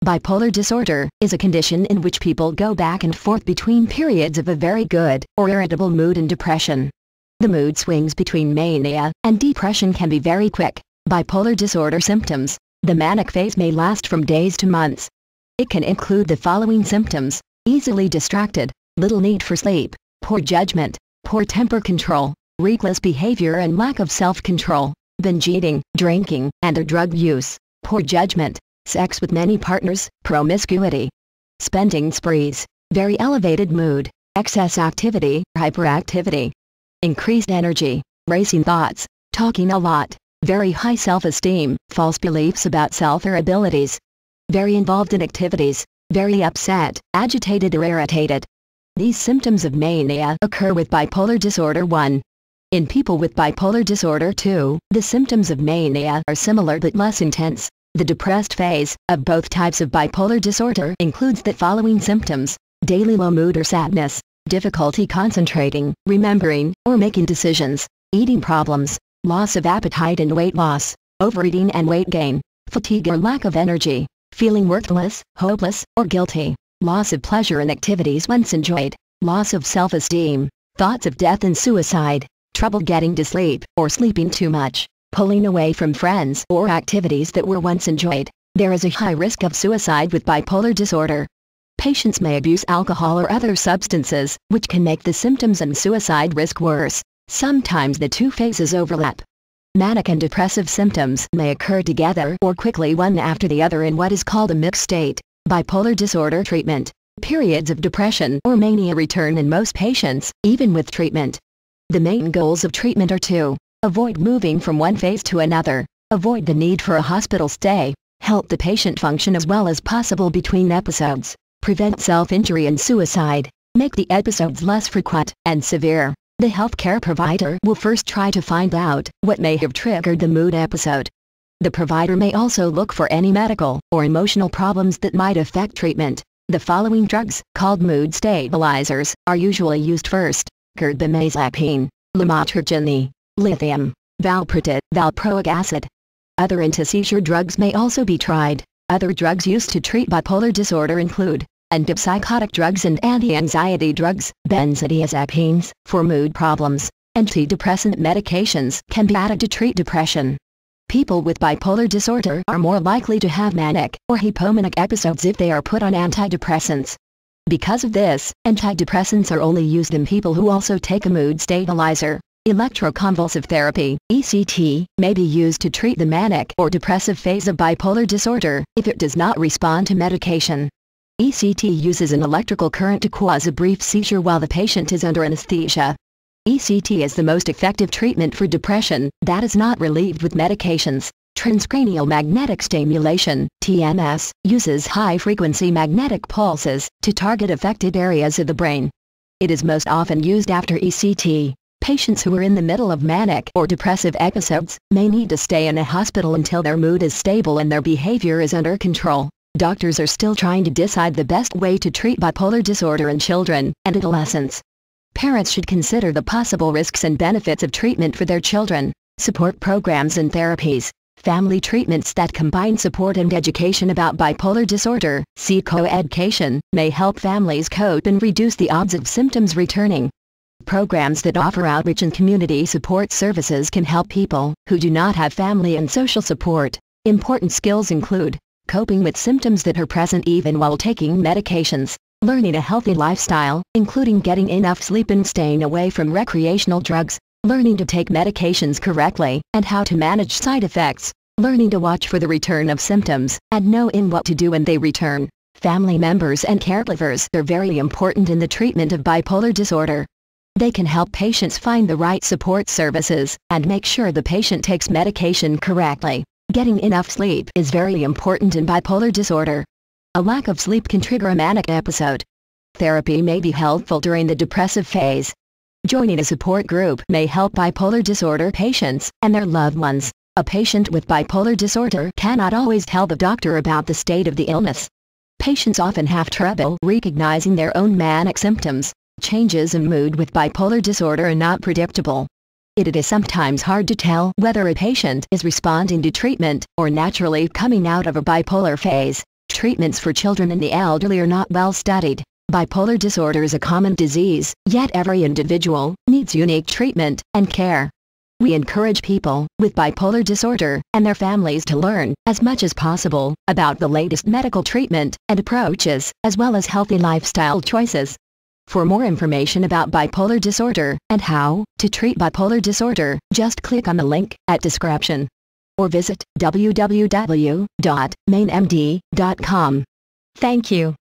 Bipolar disorder is a condition in which people go back and forth between periods of a very good or irritable mood and depression. The mood swings between mania and depression can be very quick. Bipolar disorder symptoms: the manic phase may last from days to months. It can include the following symptoms: easily distracted, little need for sleep, poor judgment, poor temper control, reckless behavior and lack of self-control, binge eating, drinking, and or drug use, poor judgment, sex with many partners, promiscuity, spending sprees, very elevated mood, excess activity, hyperactivity, increased energy, racing thoughts, talking a lot, very high self-esteem, false beliefs about self or abilities, very involved in activities, very upset, agitated or irritated. These symptoms of mania occur with bipolar disorder 1. In people with bipolar disorder 2, the symptoms of mania are similar but less intense. The depressed phase of both types of bipolar disorder includes the following symptoms: daily low mood or sadness, difficulty concentrating, remembering, or making decisions, eating problems, loss of appetite and weight loss, overeating and weight gain, fatigue or lack of energy, feeling worthless, hopeless, or guilty, loss of pleasure in activities once enjoyed, loss of self-esteem, thoughts of death and suicide, trouble getting to sleep or sleeping too much, pulling away from friends or activities that were once enjoyed. There is a high risk of suicide with bipolar disorder. Patients may abuse alcohol or other substances, which can make the symptoms and suicide risk worse. Sometimes the two phases overlap. Manic and depressive symptoms may occur together or quickly one after the other in what is called a mixed state. Bipolar disorder treatment: periods of depression or mania return in most patients, even with treatment. The main goals of treatment are to avoid moving from one phase to another, avoid the need for a hospital stay, help the patient function as well as possible between episodes, prevent self-injury and suicide, make the episodes less frequent and severe. The healthcare provider will first try to find out what may have triggered the mood episode. The provider may also look for any medical or emotional problems that might affect treatment. The following drugs, called mood stabilizers, are usually used first: carbamazepine, lamotrigine, lithium, valproate, valproic acid. Other anti-seizure drugs may also be tried. Other drugs used to treat bipolar disorder include antipsychotic drugs and anti-anxiety drugs. Benzodiazepines, for mood problems. Antidepressant medications can be added to treat depression. People with bipolar disorder are more likely to have manic or hypomanic episodes if they are put on antidepressants. Because of this, antidepressants are only used in people who also take a mood stabilizer. Electroconvulsive therapy, ECT, may be used to treat the manic or depressive phase of bipolar disorder if it does not respond to medication. ECT uses an electrical current to cause a brief seizure while the patient is under anesthesia. ECT is the most effective treatment for depression that is not relieved with medications. Transcranial magnetic stimulation, TMS, uses high-frequency magnetic pulses to target affected areas of the brain. It is most often used after ECT. Patients who are in the middle of manic or depressive episodes may need to stay in a hospital until their mood is stable and their behavior is under control. Doctors are still trying to decide the best way to treat bipolar disorder in children and adolescents. Parents should consider the possible risks and benefits of treatment for their children. Support programs and therapies. Family treatments that combine support and education about bipolar disorder, co-education, may help families cope and reduce the odds of symptoms returning. Programs that offer outreach and community support services can help people who do not have family and social support. Important skills include coping with symptoms that are present even while taking medications, learning a healthy lifestyle, including getting enough sleep and staying away from recreational drugs, learning to take medications correctly, and how to manage side effects, learning to watch for the return of symptoms, and knowing what to do when they return. Family members and caregivers are very important in the treatment of bipolar disorder. They can help patients find the right support services and make sure the patient takes medication correctly. Getting enough sleep is very important in bipolar disorder. A lack of sleep can trigger a manic episode. Therapy may be helpful during the depressive phase. Joining a support group may help bipolar disorder patients and their loved ones. A patient with bipolar disorder cannot always tell the doctor about the state of the illness. Patients often have trouble recognizing their own manic symptoms. Changes in mood with bipolar disorder are not predictable. It is sometimes hard to tell whether a patient is responding to treatment or naturally coming out of a bipolar phase. treatments for children and the elderly are not well studied. Bipolar disorder is a common disease, yet every individual needs unique treatment and care. We encourage people with bipolar disorder and their families to learn as much as possible about the latest medical treatment and approaches, as well as healthy lifestyle choices. For more information about bipolar disorder and how to treat bipolar disorder, just click on the link at description or visit www.mainmd.com. Thank you.